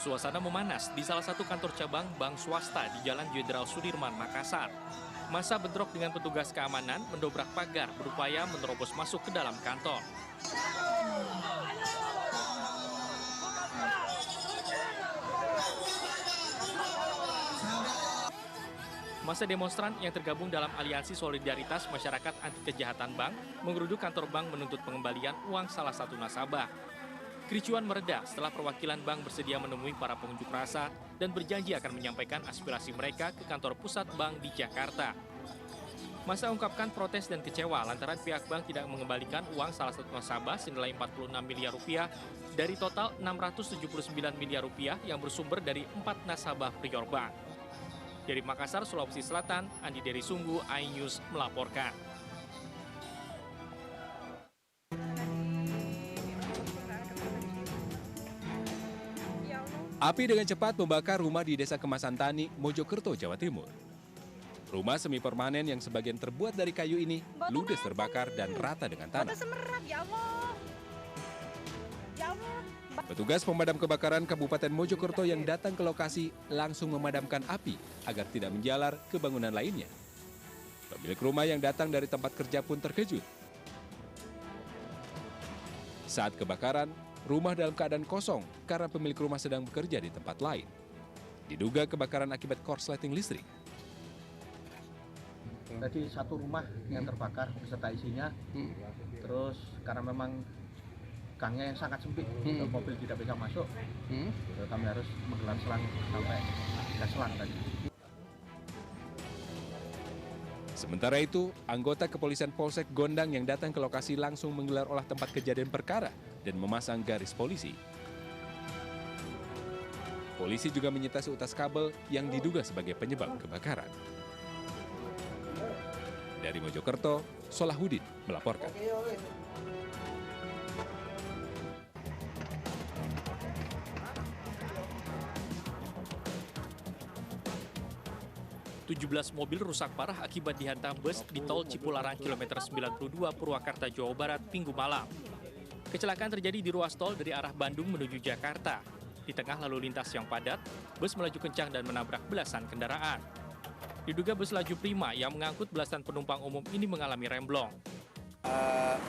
Suasana memanas di salah satu kantor cabang bank swasta di Jalan Jenderal Sudirman, Makassar. Massa bentrok dengan petugas keamanan mendobrak pagar berupaya menerobos masuk ke dalam kantor. Massa demonstran yang tergabung dalam Aliansi Solidaritas Masyarakat Anti Kejahatan Bank menggeruduk kantor bank menuntut pengembalian uang salah satu nasabah. Kericuan mereda setelah perwakilan bank bersedia menemui para pengunjuk rasa dan berjanji akan menyampaikan aspirasi mereka ke kantor pusat bank di Jakarta. Massa ungkapkan protes dan kecewa lantaran pihak bank tidak mengembalikan uang salah satu nasabah senilai 46 miliar rupiah dari total 679 miliar rupiah yang bersumber dari 4 nasabah Prior Bank. Dari Makassar, Sulawesi Selatan, Andi Dery Sunggu, iNews melaporkan. Api dengan cepat membakar rumah di Desa Kemasan Tani, Mojokerto, Jawa Timur. Rumah semi permanen yang sebagian terbuat dari kayu ini ludes terbakar dan rata dengan tanah. Ya Allah. Ya Allah. Petugas pemadam kebakaran Kabupaten Mojokerto yang datang ke lokasi langsung memadamkan api agar tidak menjalar ke bangunan lainnya. Pemilik rumah yang datang dari tempat kerja pun terkejut. Saat kebakaran, rumah dalam keadaan kosong karena pemilik rumah sedang bekerja di tempat lain. Diduga kebakaran akibat korsleting listrik. Tadi satu rumah yang terbakar beserta isinya, terus karena memang gangnya yang sangat sempit, mobil tidak bisa masuk, kami harus menggelar selang sampai ke selang tadi. Sementara itu, anggota kepolisian Polsek Gondang yang datang ke lokasi langsung menggelar olah tempat kejadian perkara dan memasang garis polisi. Polisi juga menyita seutas kabel yang diduga sebagai penyebab kebakaran. Dari Mojokerto, Solahuddin melaporkan. Belas mobil rusak parah akibat dihantam bus di tol Cipularang kilometer 92 Purwakarta, Jawa Barat, Minggu malam. Kecelakaan terjadi di ruas tol dari arah Bandung menuju Jakarta. Di tengah lalu lintas yang padat, bus melaju kencang dan menabrak belasan kendaraan. Diduga bus laju prima yang mengangkut belasan penumpang umum ini mengalami remblong.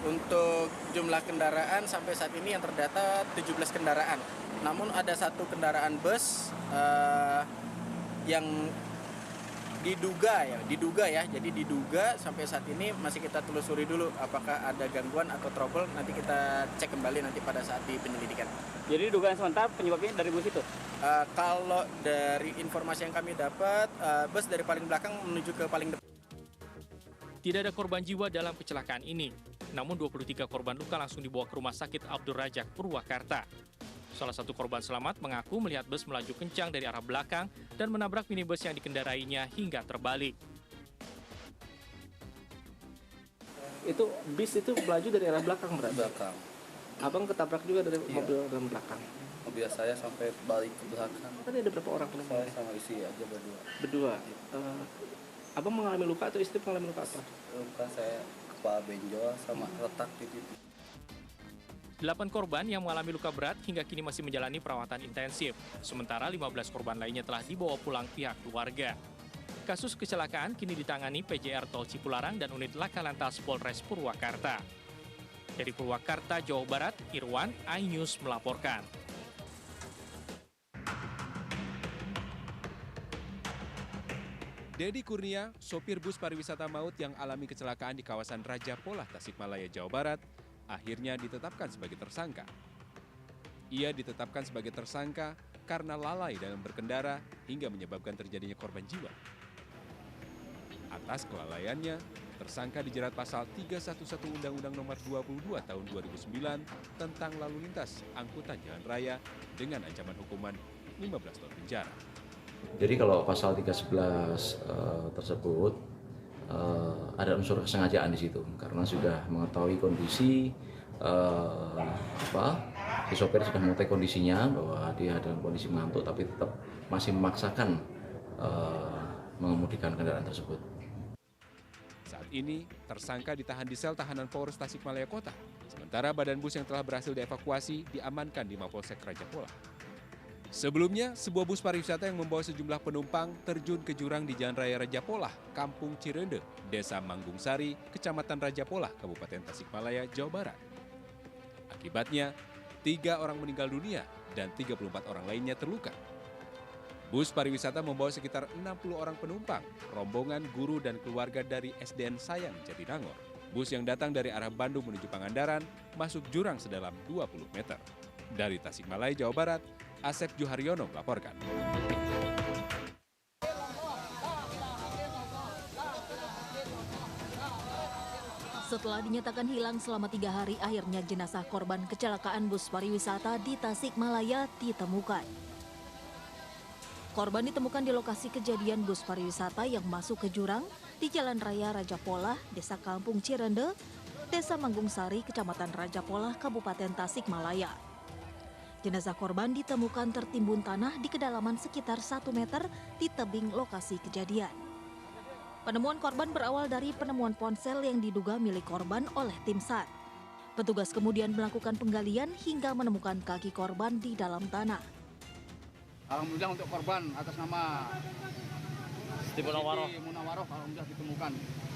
Untuk jumlah kendaraan sampai saat ini yang terdata 17 kendaraan. Namun ada satu kendaraan bus yang diduga ya. Jadi diduga sampai saat ini masih kita telusuri dulu apakah ada gangguan atau trouble, nanti kita cek kembali nanti pada saat di penyelidikan. Jadi dugaan sementara penyebabnya dari bus itu? Kalau dari informasi yang kami dapat, bus dari paling belakang menuju ke paling depan. Tidak ada korban jiwa dalam kecelakaan ini. Namun 23 korban luka langsung dibawa ke Rumah Sakit Abdur Rajak, Purwakarta. Salah satu korban selamat mengaku melihat bus melaju kencang dari arah belakang dan menabrak minibus yang dikendarainya hingga terbalik. Itu bis itu melaju dari arah belakang berarti? Belakang. Abang ketabrak juga dari mobil dalam belakang? Mobil saya sampai balik ke belakang. Tadi ada berapa orang penumpang? Saya sama istri aja berdua. Berdua? Abang mengalami luka atau istri mengalami luka apa? Luka saya kepala benjol sama retak di pipi. 8 korban yang mengalami luka berat hingga kini masih menjalani perawatan intensif. Sementara 15 korban lainnya telah dibawa pulang pihak keluarga. Kasus kecelakaan kini ditangani PJR Tol Cipularang dan unit Laka Lantas Polres Purwakarta. Dari Purwakarta, Jawa Barat, Irwan, iNews melaporkan. Dedi Kurnia, sopir bus pariwisata maut yang alami kecelakaan di kawasan Raja Polah, Tasikmalaya, Jawa Barat, akhirnya ditetapkan sebagai tersangka. Ia ditetapkan sebagai tersangka karena lalai dalam berkendara hingga menyebabkan terjadinya korban jiwa. Atas kelalaiannya, tersangka dijerat pasal 311 Undang-Undang Nomor 22 Tahun 2009 tentang lalu lintas angkutan jalan raya dengan ancaman hukuman 15 tahun penjara. Jadi kalau pasal 311 tersebut ada unsur kesengajaan di situ karena sudah mengetahui kondisi si sopir sudah mengetahui kondisinya bahwa dia dalam kondisi mengantuk tapi tetap masih memaksakan mengemudikan kendaraan tersebut. Saat ini tersangka ditahan di sel tahanan Polres Tasikmalaya Kota, sementara badan bus yang telah berhasil dievakuasi diamankan di Mapolsek Raja Polah. Sebelumnya, sebuah bus pariwisata yang membawa sejumlah penumpang terjun ke jurang di Jalan Raya Raja Polah, Kampung Cirende, Desa Manggung Sari, Kecamatan Raja Polah, Kabupaten Tasikmalaya, Jawa Barat. Akibatnya, 3 orang meninggal dunia dan 34 orang lainnya terluka. Bus pariwisata membawa sekitar 60 orang penumpang, rombongan guru dan keluarga dari SDN Sayang, Jatinangor. Bus yang datang dari arah Bandung menuju Pangandaran masuk jurang sedalam 20 meter. Dari Tasikmalaya, Jawa Barat, Asep Juharyono melaporkan. Setelah dinyatakan hilang selama 3 hari, akhirnya jenazah korban kecelakaan bus pariwisata di Tasikmalaya ditemukan. Korban ditemukan di lokasi kejadian bus pariwisata yang masuk ke jurang di Jalan Raya Raja Polah, Desa Kampung Cirende, Desa Manggung Sari, Kecamatan Raja Polah, Kabupaten Tasikmalaya. Jenazah korban ditemukan tertimbun tanah di kedalaman sekitar 1 meter di tebing lokasi kejadian. Penemuan korban berawal dari penemuan ponsel yang diduga milik korban oleh tim SAR. Petugas kemudian melakukan penggalian hingga menemukan kaki korban di dalam tanah. Alhamdulillah untuk korban atas nama Siti Munawaroh alhamdulillah ditemukan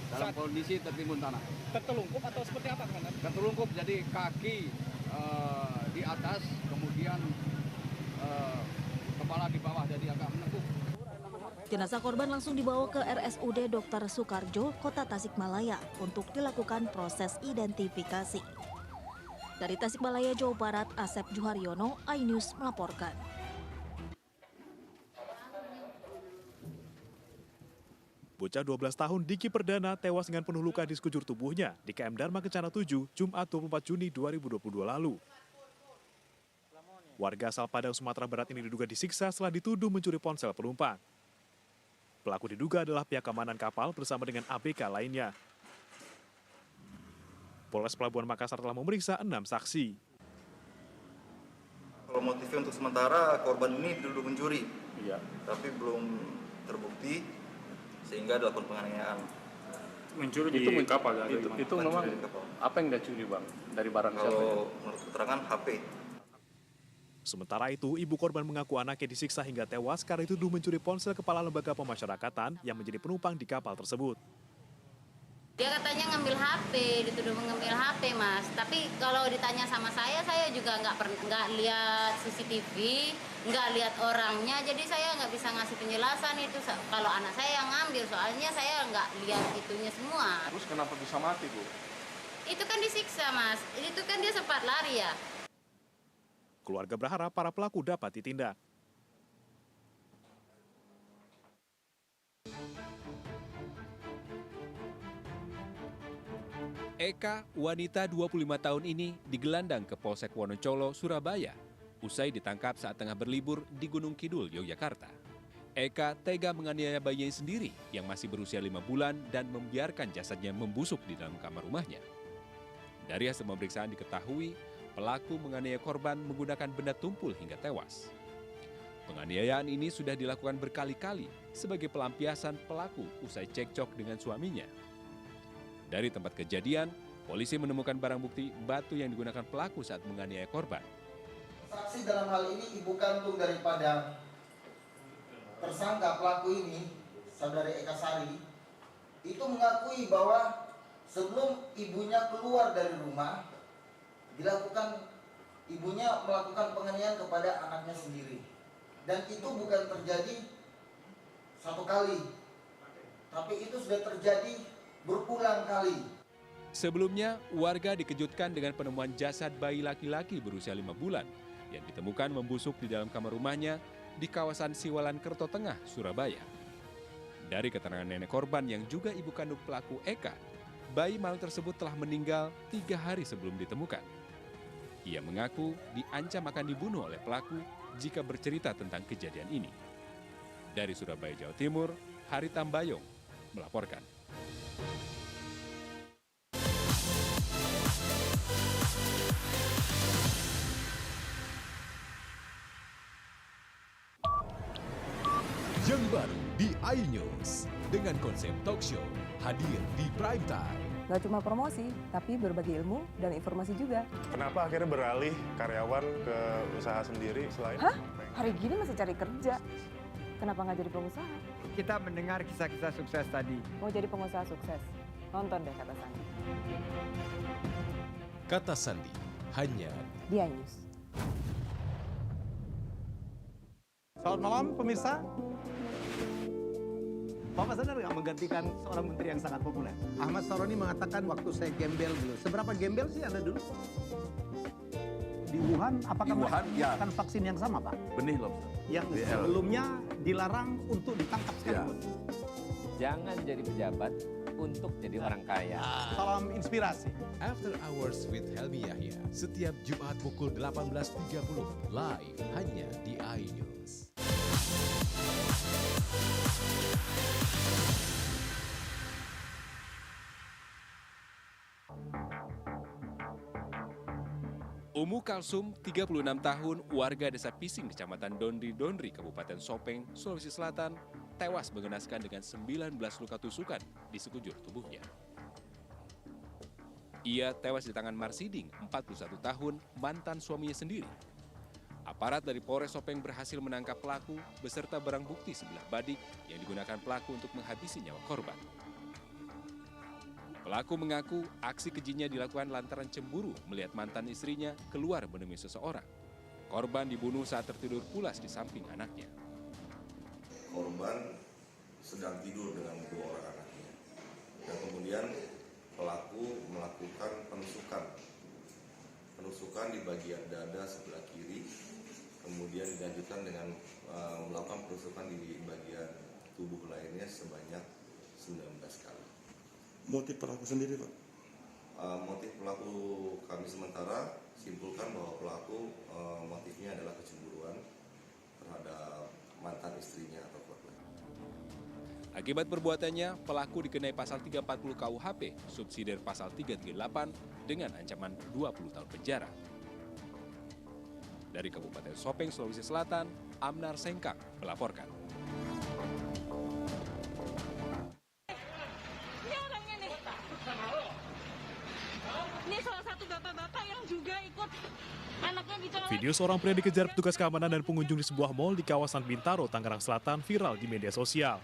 dalam kondisi tertimbun tanah. Tertelungkup atau seperti apa, Komandan? Tertelungkup, jadi kaki di atas, kemudian kepala di bawah, jadi agak menekuk. Jenazah korban langsung dibawa ke RSUD Dr. Soekarjo, Kota Tasikmalaya untuk dilakukan proses identifikasi. Dari Tasikmalaya, Jawa Barat, Asep Juharyono, iNews melaporkan. Bocah 12 tahun Diki Perdana tewas dengan penuh luka di sekujur tubuhnya di KM Dharma Kencana 7, Jumat 24 Juni 2022 lalu. Warga asal Padang, Sumatera Barat ini diduga disiksa setelah dituduh mencuri ponsel penumpang. Pelaku diduga adalah pihak keamanan kapal bersama dengan ABK lainnya. Polres Pelabuhan Makassar telah memeriksa 6 saksi. Kalau motifnya untuk sementara korban ini dituduh mencuri, tapi belum terbukti sehingga dilakukan penganiayaan. Mencuri di kapal ya? Itu memang apa yang dia curi, Bang? Dari barang siapa? Kalau menurut keterangan HP. Sementara itu, ibu korban mengaku anaknya disiksa hingga tewas karena dituduh mencuri ponsel kepala lembaga pemasyarakatan yang menjadi penumpang di kapal tersebut. Dia katanya ngambil HP, dituduh mengambil HP, Mas. Tapi kalau ditanya sama saya juga nggak lihat CCTV, nggak lihat orangnya, jadi saya nggak bisa ngasih penjelasan itu kalau anak saya yang ngambil, soalnya saya nggak lihat itunya semua. Terus kenapa bisa mati, Bu? Itu kan disiksa, Mas. Itu kan dia sempat lari ya. Keluarga berharap para pelaku dapat ditindak. Eka, wanita 25 tahun ini digelandang ke Polsek Wonocolo, Surabaya, usai ditangkap saat tengah berlibur di Gunung Kidul, Yogyakarta. Eka tega menganiaya bayinya sendiri yang masih berusia 5 bulan dan membiarkan jasadnya membusuk di dalam kamar rumahnya. Dari hasil pemeriksaan diketahui, pelaku menganiaya korban menggunakan benda tumpul hingga tewas. Penganiayaan ini sudah dilakukan berkali-kali sebagai pelampiasan pelaku usai cekcok dengan suaminya. Dari tempat kejadian, polisi menemukan barang bukti batu yang digunakan pelaku saat menganiaya korban. Saksi dalam hal ini ibu kandung daripada tersangka pelaku ini, saudari Eka Sari, itu mengakui bahwa sebelum ibunya keluar dari rumah, ibunya melakukan penganiayaan kepada anaknya sendiri. Dan itu bukan terjadi satu kali, tapi itu sudah terjadi berulang kali. Sebelumnya, warga dikejutkan dengan penemuan jasad bayi laki-laki berusia 5 bulan yang ditemukan membusuk di dalam kamar rumahnya di kawasan Siwalan Kerto Tengah, Surabaya. Dari keterangan nenek korban yang juga ibu kandung pelaku Eka, bayi malang tersebut telah meninggal 3 hari sebelum ditemukan. Ia mengaku diancam akan dibunuh oleh pelaku jika bercerita tentang kejadian ini. Dari Surabaya, Jawa Timur, Hari Tambayong melaporkan. Yang baru di iNews dengan konsep talk show hadir di prime time. Gak cuma promosi, tapi berbagi ilmu dan informasi juga. Kenapa akhirnya beralih karyawan ke usaha sendiri selain? Hah? Hari gini masih cari kerja. Kenapa nggak jadi pengusaha? Kita mendengar kisah-kisah sukses tadi. Mau jadi pengusaha sukses? Nonton deh Kata Sandi. Kata Sandi, hanya di iNews. Selamat malam pemirsa. Bapak sadar nggak menggantikan seorang menteri yang sangat populer? Ahmad Saroni mengatakan waktu saya gembel dulu. Seberapa gembel sih Anda dulu? Di Wuhan, apakah mereka menggunakan vaksin yang sama, Pak? Benih lobster. Yang sebelumnya dilarang untuk ditangkap sekalipun. Jangan jadi pejabat untuk jadi orang kaya. Salam inspirasi. After Hours with Helmi Yahya, setiap Jumat pukul 18.30, live hanya di iNews. Umu Kalsum, 36 tahun, warga desa Pising, kecamatan Dondri, Kabupaten Sopeng, Sulawesi Selatan, tewas mengenaskan dengan 19 luka tusukan di sekujur tubuhnya. Ia tewas di tangan Marsiding, 41 tahun, mantan suaminya sendiri. Aparat dari Polres Sopeng berhasil menangkap pelaku beserta barang bukti sebilah badik yang digunakan pelaku untuk menghabisi nyawa korban. Pelaku mengaku aksi kejinya dilakukan lantaran cemburu melihat mantan istrinya keluar menemui seseorang. Korban dibunuh saat tertidur pulas di samping anaknya. Korban sedang tidur dengan dua orang anaknya. Dan kemudian pelaku melakukan penusukan di bagian dada sebelah kiri. Kemudian dilanjutkan dengan melakukan penusukan di bagian tubuh lainnya sebanyak 19 kali. Motif pelaku sendiri, Pak? Motif pelaku kami sementara simpulkan bahwa pelaku motifnya adalah kecemburuan terhadap mantan istrinya atau korban. Akibat perbuatannya, pelaku dikenai pasal 340 KUHP, subsidiar pasal 338 dengan ancaman 20 tahun penjara. Dari Kabupaten Sopeng, Sulawesi Selatan, Amnar Sengkang melaporkan. Video seorang pria dikejar petugas keamanan dan pengunjung di sebuah mal di kawasan Bintaro, Tangerang Selatan viral di media sosial.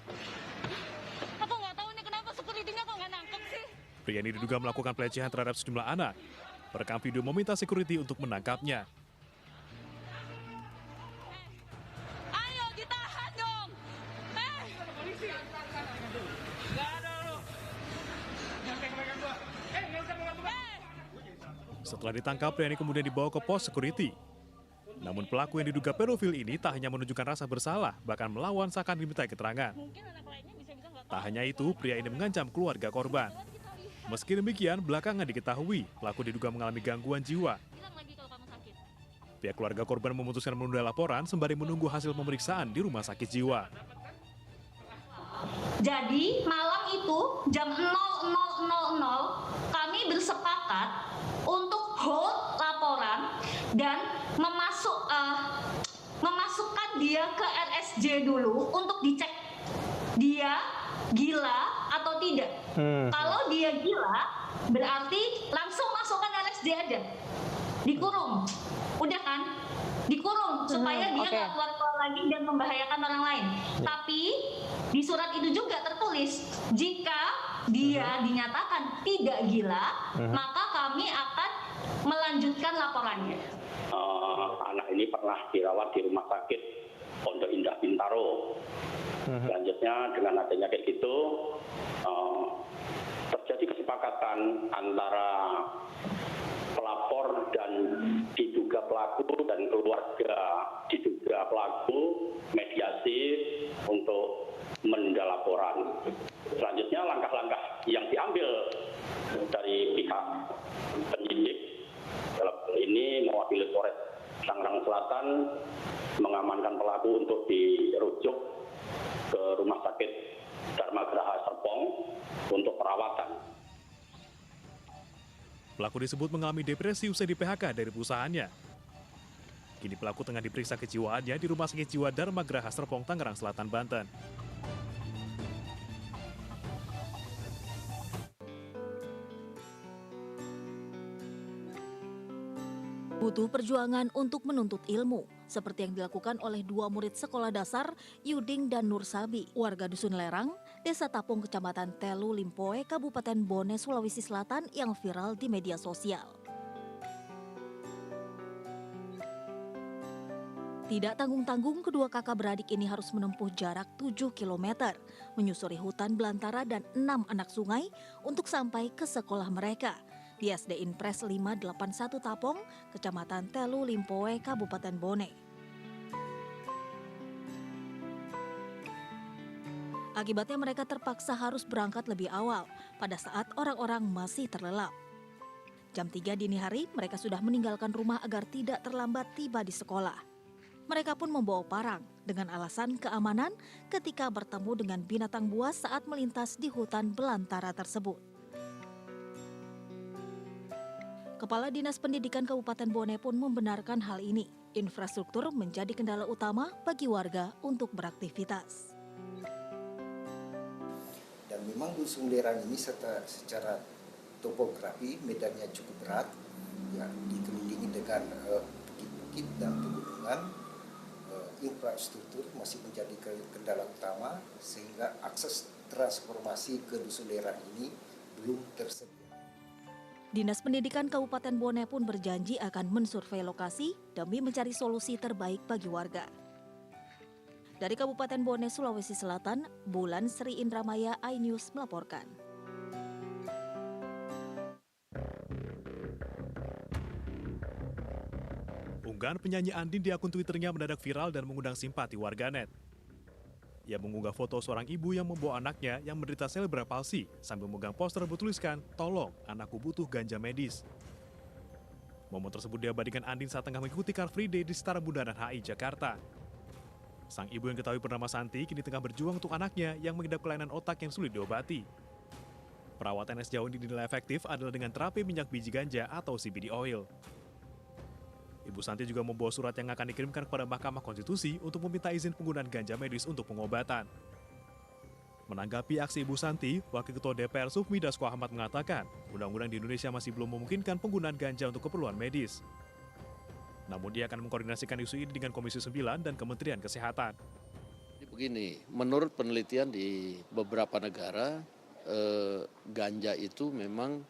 Aku nggak tahu nih kenapa security-nya kok nggak nangkep sih. Pria ini diduga melakukan pelecehan terhadap sejumlah anak. Perekam video meminta security untuk menangkapnya. Ayo ditahan dong. Polisi. Nggak ada lo. Jangan pegang gua. Nggak usah membantu. Setelah ditangkap, pria ini kemudian dibawa ke pos security. Namun pelaku yang diduga pedofil ini tak hanya menunjukkan rasa bersalah, bahkan melawan seakan dimintai keterangan. Tak hanya itu, pria ini mengancam keluarga korban. Meski demikian, belakangan diketahui pelaku diduga mengalami gangguan jiwa. Pihak keluarga korban memutuskan menunda laporan sembari menunggu hasil pemeriksaan di rumah sakit jiwa. Jadi malam itu jam 00.00 kami bersepakat untuk hold laporan dan memasukkan dia ke RSJ dulu untuk dicek dia gila atau tidak. Kalau dia gila berarti langsung masukkan RSJ aja, dikurung, udah kan? Dikurung supaya dia nggak keluar-keluar lagi dan membahayakan orang lain. Tapi di surat itu juga tertulis jika dia dinyatakan tidak gila, maka kami akan melanjutkan laporannya. Anak ini pernah dirawat di rumah sakit Pondok Indah Bintaro. Selanjutnya dengan adanya kayak gitu terjadi kesepakatan antara pelapor dan diduga pelaku dan keluarga diduga pelaku mediasi untuk menunda laporan. Selanjutnya langkah-langkah yang diambil dari pihak penyidik dalam hal ini mewakili Polres Tangerang Selatan mengamankan pelaku untuk dirujuk ke Rumah Sakit Dharma Graha Serpong untuk perawatan. Pelaku disebut mengalami depresi usai di PHK dari perusahaannya. Kini pelaku tengah diperiksa kejiwaannya di Rumah Sakit Jiwa Dharma Graha Serpong, Tangerang Selatan, Banten. Butuh perjuangan untuk menuntut ilmu, seperti yang dilakukan oleh 2 murid sekolah dasar, Yuding dan Nur Sabi, warga Dusun Lerang, Desa Tapung, Kecamatan Telu Limpoe, Kabupaten Bone, Sulawesi Selatan yang viral di media sosial. Tidak tanggung-tanggung, kedua kakak beradik ini harus menempuh jarak 7 km, menyusuri hutan belantara dan 6 anak sungai untuk sampai ke sekolah mereka di SD Inpres 581 Tapong, Kecamatan Telu Limpoe, Kabupaten Bone. Akibatnya mereka terpaksa harus berangkat lebih awal pada saat orang-orang masih terlelap. Jam 3 dini hari mereka sudah meninggalkan rumah agar tidak terlambat tiba di sekolah. Mereka pun membawa parang dengan alasan keamanan ketika bertemu dengan binatang buas saat melintas di hutan belantara tersebut. Kepala Dinas Pendidikan Kabupaten Bone pun membenarkan hal ini. Infrastruktur menjadi kendala utama bagi warga untuk beraktivitas. Dan memang Dusun Lerang ini secara topografi medannya cukup berat, ya, dikelilingi dengan bukit-bukit dan pegunungan. Infrastruktur masih menjadi kendala utama sehingga akses transformasi ke Dusun Lerang ini belum tersedia. Dinas Pendidikan Kabupaten Bone pun berjanji akan mensurvei lokasi demi mencari solusi terbaik bagi warga. Dari Kabupaten Bone, Sulawesi Selatan, Bulan Sri Indramaya, iNews melaporkan. Unggahan penyanyi Andin di akun Twitternya mendadak viral dan mengundang simpati warganet. Ia mengunggah foto seorang ibu yang membawa anaknya yang menderita cerebral palsy sambil memegang poster bertuliskan, "Tolong, anakku butuh ganja medis." Momen tersebut diabadikan Andin saat tengah mengikuti Car Free Day di Setara Bundaran HI, Jakarta. Sang ibu yang diketahui bernama Santi kini tengah berjuang untuk anaknya yang mengidap kelainan otak yang sulit diobati. Perawatan yang sejauh ini dinilai efektif adalah dengan terapi minyak biji ganja atau CBD oil. Ibu Santi juga membawa surat yang akan dikirimkan kepada Mahkamah Konstitusi untuk meminta izin penggunaan ganja medis untuk pengobatan. Menanggapi aksi Ibu Santi, Wakil Ketua DPR Sufmi Dasko Ahmad mengatakan, undang-undang di Indonesia masih belum memungkinkan penggunaan ganja untuk keperluan medis. Namun dia akan mengkoordinasikan isu ini dengan Komisi 9 dan Kementerian Kesehatan. Begini, menurut penelitian di beberapa negara, ganja itu memang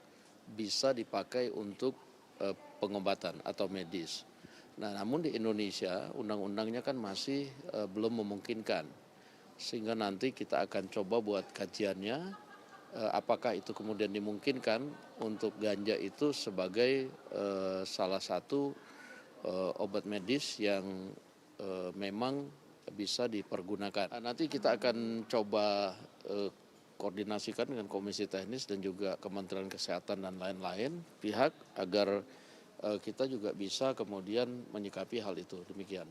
bisa dipakai untuk pengobatan atau medis. Nah, namun di Indonesia undang-undangnya kan masih belum memungkinkan. Sehingga nanti kita akan coba buat kajiannya, apakah itu kemudian dimungkinkan untuk ganja itu sebagai salah satu obat medis yang memang bisa dipergunakan. Nanti kita akan coba koordinasikan dengan Komisi Teknis dan juga Kementerian Kesehatan dan lain-lain pihak agar kita juga bisa kemudian menyikapi hal itu. Demikian.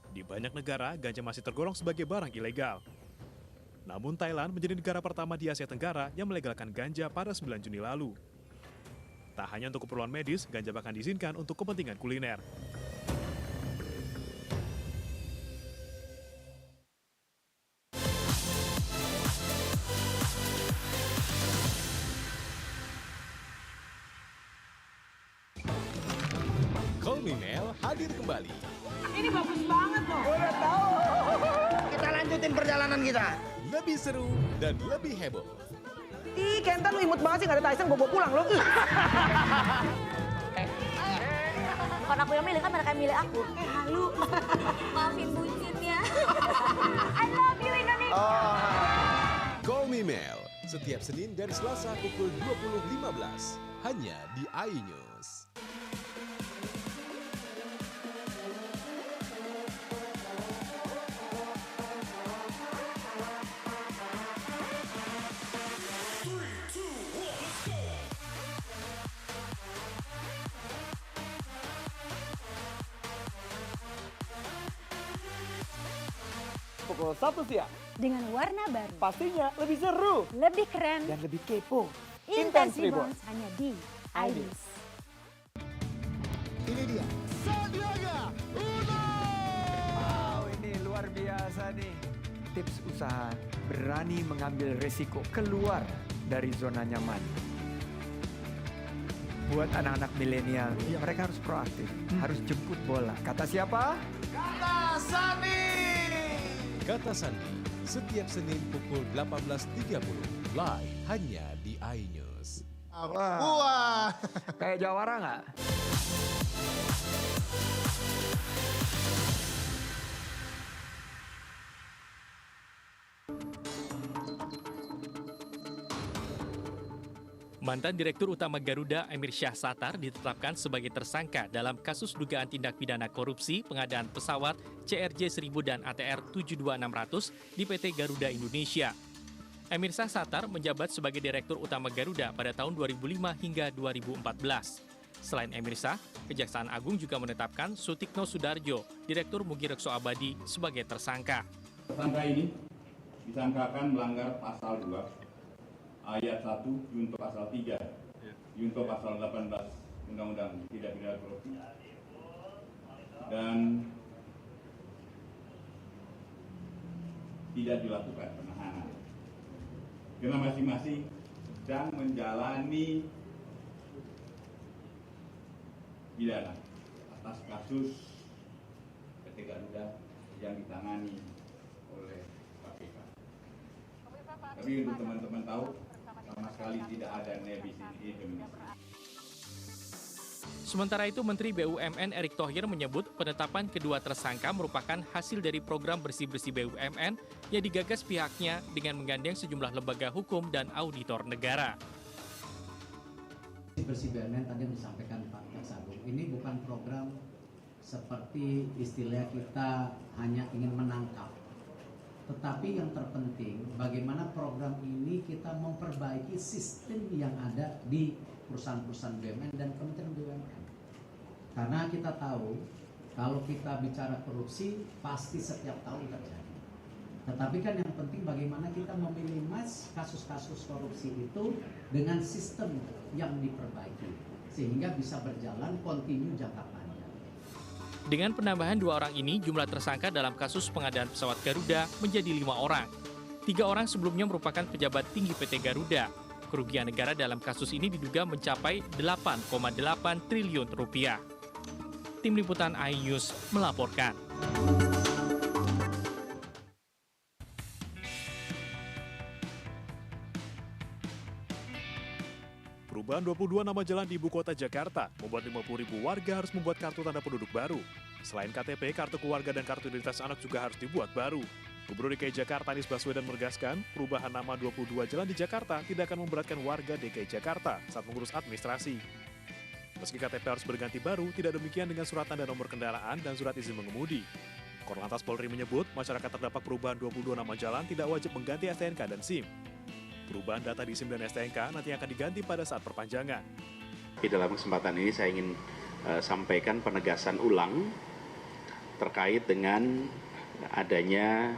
Di banyak negara, ganja masih tergolong sebagai barang ilegal. Namun Thailand menjadi negara pertama di Asia Tenggara yang melegalkan ganja pada 9 Juni lalu. Tak hanya untuk keperluan medis, ganja bahkan diizinkan untuk kepentingan kuliner. Kolminel hadir kembali. Ini bagus banget loh. Udah tahu. Kita lanjutin perjalanan kita. Lebih seru dan lebih heboh. Ih, Kentan lu imut banget sih, gak ada Tyson, gue bawa pulang lo. Bukan aku yang milih, kan mereka yang milih aku. Halu. Maafin bucin ya. I love you Indonesia. Call Me Mel, setiap Senin dan Selasa pukul 20.15, hanya di iNews. Pukul 1 siang. Dengan warna baru. Pastinya lebih seru. Lebih keren. Dan lebih kepo. Intense Reborn hanya di iNews. Ini dia. Sandiaga Uno. Wow, ini luar biasa nih. Tips usaha berani mengambil resiko keluar dari zona nyaman. buat anak-anak milenial, mereka harus proaktif, harus jemput bola. Kata siapa? Kata Sandi. Kata Sandi, setiap Senin pukul 18.30, live hanya di iNews. Wah. Kayak jawara nggak? Mantan Direktur Utama Garuda Emir Syahsatar ditetapkan sebagai tersangka dalam kasus dugaan tindak pidana korupsi pengadaan pesawat CRJ-1000 dan ATR 72600 di PT Garuda Indonesia. Emir Syahsatar menjabat sebagai Direktur Utama Garuda pada tahun 2005 hingga 2014. Selain Emir Syah, Kejaksaan Agung juga menetapkan Sutikno Sudarjo, Direktur Mugi Rekso Abadi, sebagai tersangka. Tersangka ini disangkakan melanggar pasal 2 ayat 1 junto pasal 3 junto pasal 18 Undang-Undang Tindak Pidana Korupsi dan tidak dilakukan penahanan karena masing-masing sedang menjalani pidana atas kasus PT Garuda yang ditangani oleh KPK. Tapi untuk teman-teman tahu, sama sekali tidak ada nebis di Indonesia. Sementara itu, Menteri BUMN Erick Thohir menyebut penetapan kedua tersangka merupakan hasil dari program bersih-bersih BUMN yang digagas pihaknya dengan menggandeng sejumlah lembaga hukum dan auditor negara. Bersih BUMN tadi yang disampaikan Pak Jaksa Agung, ini bukan program seperti istilah kita hanya ingin menangkap. Tetapi yang terpenting, bagaimana program ini kita memperbaiki sistem yang ada di perusahaan-perusahaan BUMN dan Kementerian BUMN. Karena kita tahu, kalau kita bicara korupsi, pasti setiap tahun terjadi. Tetapi kan yang penting bagaimana kita meminimasi kasus-kasus korupsi itu dengan sistem yang diperbaiki. Sehingga bisa berjalan kontinu jangka panjang. Dengan penambahan 2 orang ini, jumlah tersangka dalam kasus pengadaan pesawat Garuda menjadi 5 orang. 3 orang sebelumnya merupakan pejabat tinggi PT Garuda. Kerugian negara dalam kasus ini diduga mencapai 8,8 triliun rupiah. Tim Liputan iNews melaporkan. Perubahan 22 nama jalan di ibu kota Jakarta membuat 50.000 warga harus membuat kartu tanda penduduk baru. Selain KTP, kartu keluarga dan kartu identitas anak juga harus dibuat baru. Gubernur DKI Jakarta Anies Baswedan menegaskan, perubahan nama 22 jalan di Jakarta tidak akan memberatkan warga DKI Jakarta saat mengurus administrasi. Meski KTP harus berganti baru, tidak demikian dengan surat tanda nomor kendaraan dan surat izin mengemudi. Korlantas Polri menyebut, masyarakat terdampak perubahan 22 nama jalan tidak wajib mengganti STNK dan SIM. Perubahan data di SIM dan STNK nanti akan diganti pada saat perpanjangan. Di dalam kesempatan ini saya ingin sampaikan penegasan ulang terkait dengan adanya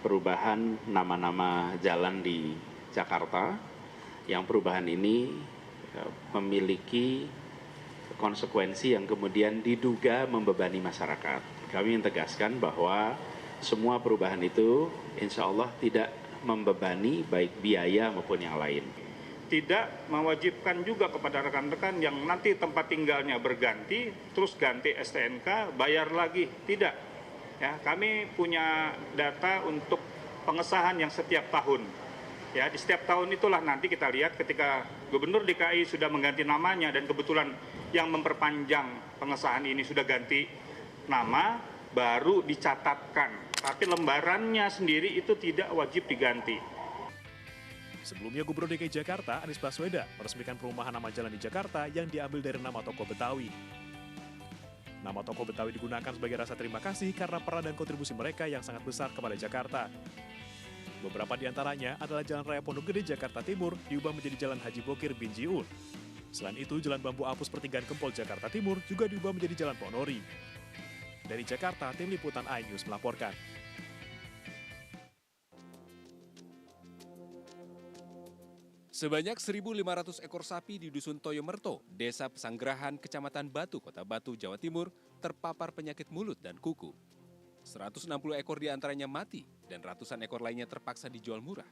perubahan nama-nama jalan di Jakarta, yang perubahan ini memiliki konsekuensi yang kemudian diduga membebani masyarakat. Kami ingin tegaskan bahwa semua perubahan itu insya Allah tidak membebani baik biaya maupun yang lain. Tidak mewajibkan juga kepada rekan-rekan yang nanti tempat tinggalnya berganti, terus ganti STNK, bayar lagi. Tidak. Ya, kami punya data untuk pengesahan yang setiap tahun. Ya, di setiap tahun itulah nanti kita lihat ketika Gubernur DKI sudah mengganti namanya dan kebetulan yang memperpanjang pengesahan ini sudah ganti nama, baru dicatatkan. Tapi lembarannya sendiri itu tidak wajib diganti. Sebelumnya Gubernur DKI Jakarta Anies Baswedan meresmikan perumahan nama jalan di Jakarta yang diambil dari nama toko Betawi. Nama toko Betawi digunakan sebagai rasa terima kasih karena peran dan kontribusi mereka yang sangat besar kepada Jakarta. Beberapa di antaranya adalah Jalan Raya Pondok Gede Jakarta Timur diubah menjadi Jalan Haji Bokir bin Jiun. Selain itu, Jalan Bambu Apus Pertigaan Kempol Jakarta Timur juga diubah menjadi Jalan Ponori. Dari Jakarta, Tim Liputan iNews melaporkan. Sebanyak 1.500 ekor sapi di Dusun Toyomerto, Desa Pesanggerahan, Kecamatan Batu, Kota Batu, Jawa Timur, terpapar penyakit mulut dan kuku. 160 ekor diantaranya mati dan ratusan ekor lainnya terpaksa dijual murah.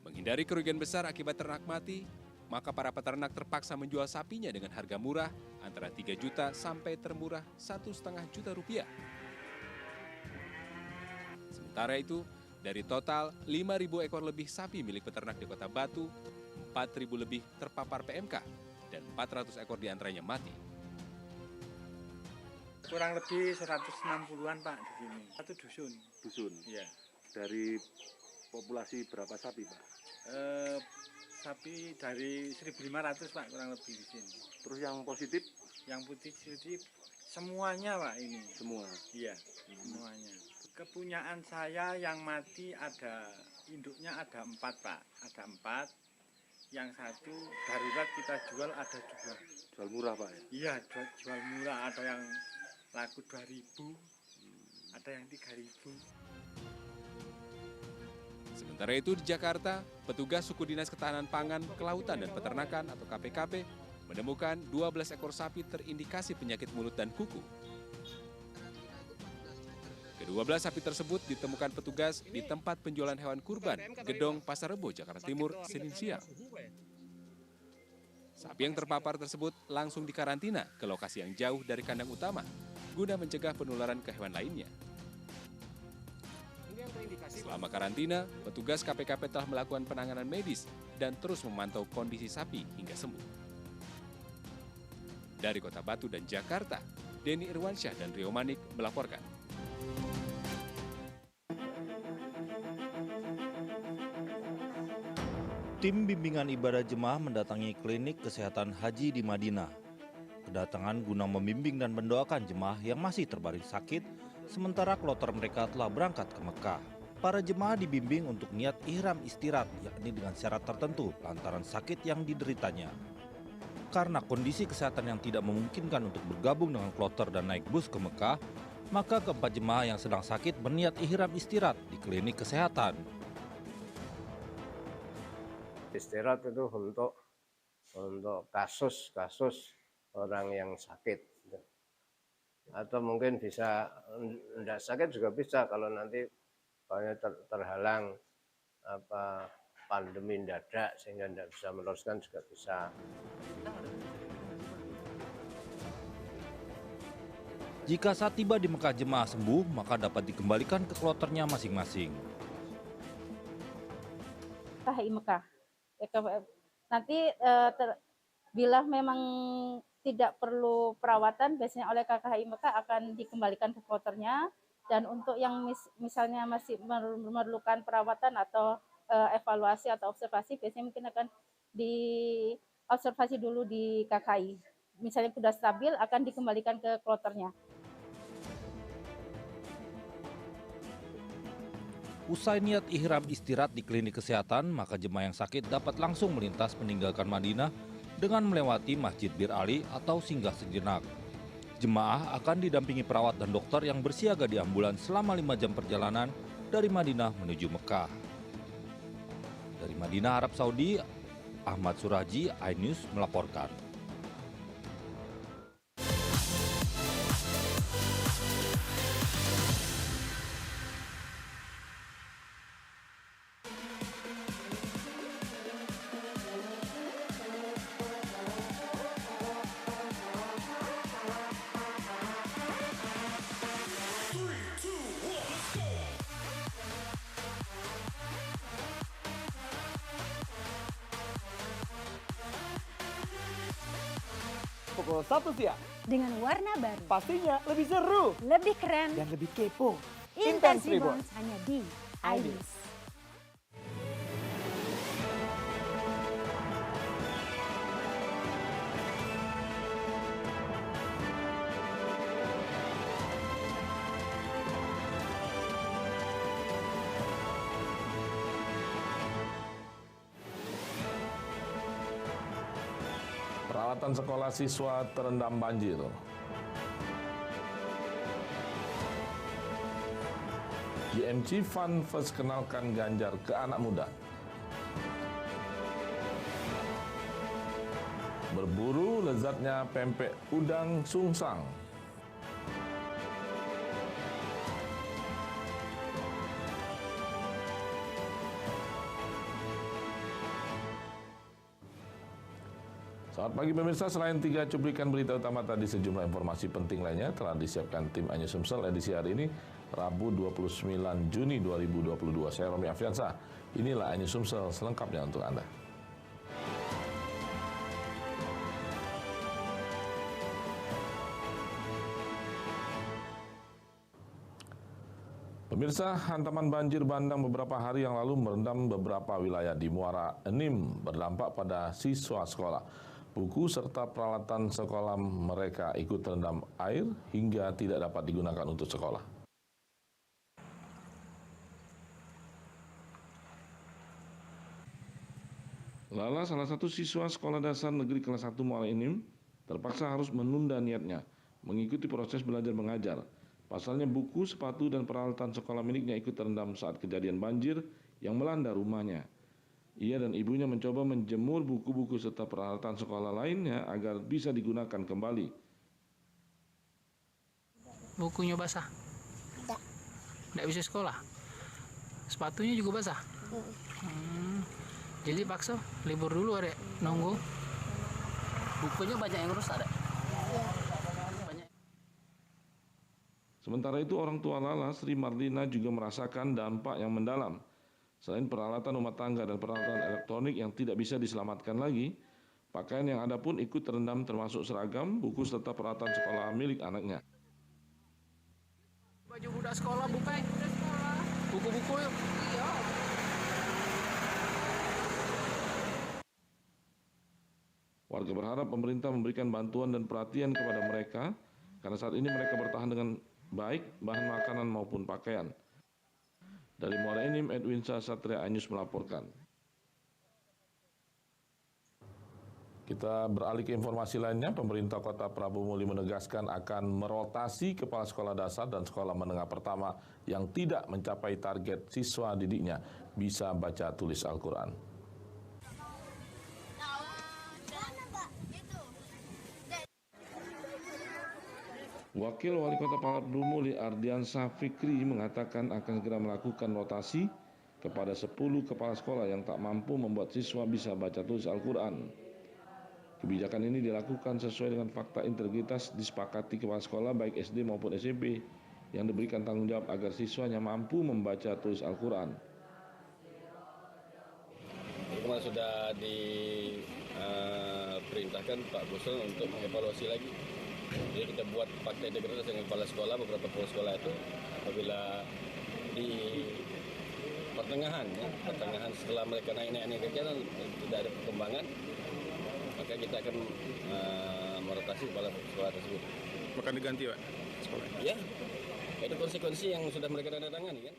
Menghindari kerugian besar akibat ternak mati, maka para peternak terpaksa menjual sapinya dengan harga murah antara 3 juta sampai termurah 1,5 juta rupiah. Sementara itu, dari total 5.000 ekor lebih sapi milik peternak di Kota Batu, 4.000 lebih terpapar PMK dan 400 ekor diantaranya mati. Kurang lebih 160-an Pak di sini. Satu dusun. Dusun? Iya. Dari populasi berapa sapi Pak? Sapi dari 1.500 Pak kurang lebih di sini. Terus yang positif? Yang positif semuanya Pak ini. Semua? Iya, semuanya. Kepunyaan saya yang mati ada, induknya ada 4 Pak. Ada 4. Yang satu darurat kita jual ada 2. Jual murah Pak ya? Iya, jual murah. Ada yang laku 2.000, ada yang 3.000. Sementara itu di Jakarta, petugas Suku Dinas Ketahanan Pangan, Kelautan dan Peternakan atau KPKP menemukan 12 ekor sapi terindikasi penyakit mulut dan kuku. Ke-12 sapi tersebut ditemukan petugas di tempat penjualan hewan kurban, Gedong Pasar Rebo, Jakarta Timur, Senin siang. Sapi yang terpapar tersebut langsung dikarantina ke lokasi yang jauh dari kandang utama, guna mencegah penularan ke hewan lainnya. Selama karantina, petugas KPKP telah melakukan penanganan medis dan terus memantau kondisi sapi hingga sembuh. Dari Kota Batu dan Jakarta, Denny Irwansyah dan Rio Manik melaporkan. Tim bimbingan ibadah jemaah mendatangi klinik kesehatan haji di Madinah. Kedatangan guna membimbing dan mendoakan jemaah yang masih terbaring sakit, sementara kloter mereka telah berangkat ke Mekah. Para jemaah dibimbing untuk niat ihram istirahat, yakni dengan syarat tertentu lantaran sakit yang dideritanya. Karena kondisi kesehatan yang tidak memungkinkan untuk bergabung dengan kloter dan naik bus ke Mekah, maka keempat jemaah yang sedang sakit berniat ihram istirahat di klinik kesehatan. Istirahat itu untuk kasus-kasus orang yang sakit, atau mungkin bisa tidak sakit juga bisa kalau nanti terhalang pandemi mendadak sehingga tidak bisa meneruskan juga bisa. Jika saat tiba di Mekah jemaah sembuh, maka dapat dikembalikan ke kloternya masing-masing. KHI Mekah. Nanti bila memang tidak perlu perawatan, biasanya oleh KKHI Mekah akan dikembalikan ke kloternya. Dan untuk yang misalnya masih memerlukan perawatan atau evaluasi atau observasi, biasanya mungkin akan diobservasi dulu di KKI. Misalnya sudah stabil, akan dikembalikan ke kloternya. Usai niat ihram istirahat di klinik kesehatan, maka jemaah yang sakit dapat langsung melintas meninggalkan Madinah dengan melewati Masjid Bir Ali atau singgah sejenak. Jemaah akan didampingi perawat dan dokter yang bersiaga di ambulans selama 5 jam perjalanan dari Madinah menuju Mekah. Dari Madinah, Arab Saudi, Ahmad Suraji, iNews melaporkan. Pukul 1 siang. Dengan warna baru. Pastinya lebih seru. Lebih keren. Dan lebih kepo. Intense Reborns hanya di iNews. Perawatan sekolah siswa terendam banjir. GMC Fun First kenalkan Ganjar ke anak muda. Berburu lezatnya pempek udang sungsang. Selamat pagi pemirsa, selain 3 cuplikan berita utama tadi, sejumlah informasi penting lainnya telah disiapkan tim Ainews Sumsel edisi hari ini, Rabu 29 Juni 2022. Saya Romi Afiansyah. Inilah Ainews Sumsel selengkapnya untuk Anda. Pemirsa, hantaman banjir bandang beberapa hari yang lalu merendam beberapa wilayah di Muara Enim, berdampak pada siswa sekolah. Buku serta peralatan sekolah mereka ikut terendam air hingga tidak dapat digunakan untuk sekolah. Lala, salah satu siswa sekolah dasar negeri kelas 1 Muara Enim, terpaksa harus menunda niatnya mengikuti proses belajar mengajar. Pasalnya buku, sepatu, dan peralatan sekolah miliknya ikut terendam saat kejadian banjir yang melanda rumahnya. Ia dan ibunya mencoba menjemur buku-buku serta peralatan sekolah lainnya agar bisa digunakan kembali. Bukunya basah? Tidak bisa sekolah? Sepatunya juga basah? Jadi paksa libur dulu adek, nunggu. Bukunya banyak yang rusak adek? Sementara itu orang tua Lala, Sri Mardina, juga merasakan dampak yang mendalam. Selain peralatan rumah tangga dan peralatan elektronik yang tidak bisa diselamatkan lagi, pakaian yang ada pun ikut terendam termasuk seragam, buku serta peralatan sekolah milik anaknya. Baju budak sekolah, bukan? Buku-buku yuk. Iya. Warga berharap pemerintah memberikan bantuan dan perhatian kepada mereka, karena saat ini mereka bertahan dengan baik bahan makanan maupun pakaian. Dari Muara Enim, Edwin Satria, Ainews melaporkan. Kita beralih ke informasi lainnya. Pemerintah Kota Prabu Muli menegaskan akan merotasi kepala sekolah dasar dan sekolah menengah pertama yang tidak mencapai target siswa didiknya bisa baca tulis Al-Quran. Wakil Wali Kota Prabu Muli Ardiansyah Fikri mengatakan akan segera melakukan rotasi kepada 10 kepala sekolah yang tak mampu membuat siswa bisa baca tulis Al-Quran. Kebijakan ini dilakukan sesuai dengan fakta integritas disepakati kepala sekolah baik SD maupun SMP yang diberikan tanggung jawab agar siswanya mampu membaca tulis Al-Quran. Kemarin sudah diperintahkan Pak Gusel untuk mengevaluasi lagi. Jadi kita buat fakta integritas dengan kepala sekolah, beberapa kepala sekolah itu apabila di pertengahan setelah mereka naik kegiatan tidak ada perkembangan, maka kita akan merotasi kepala sekolah tersebut. Akan diganti Pak sekolah? Ya, itu konsekuensi yang sudah mereka tandatangani kan.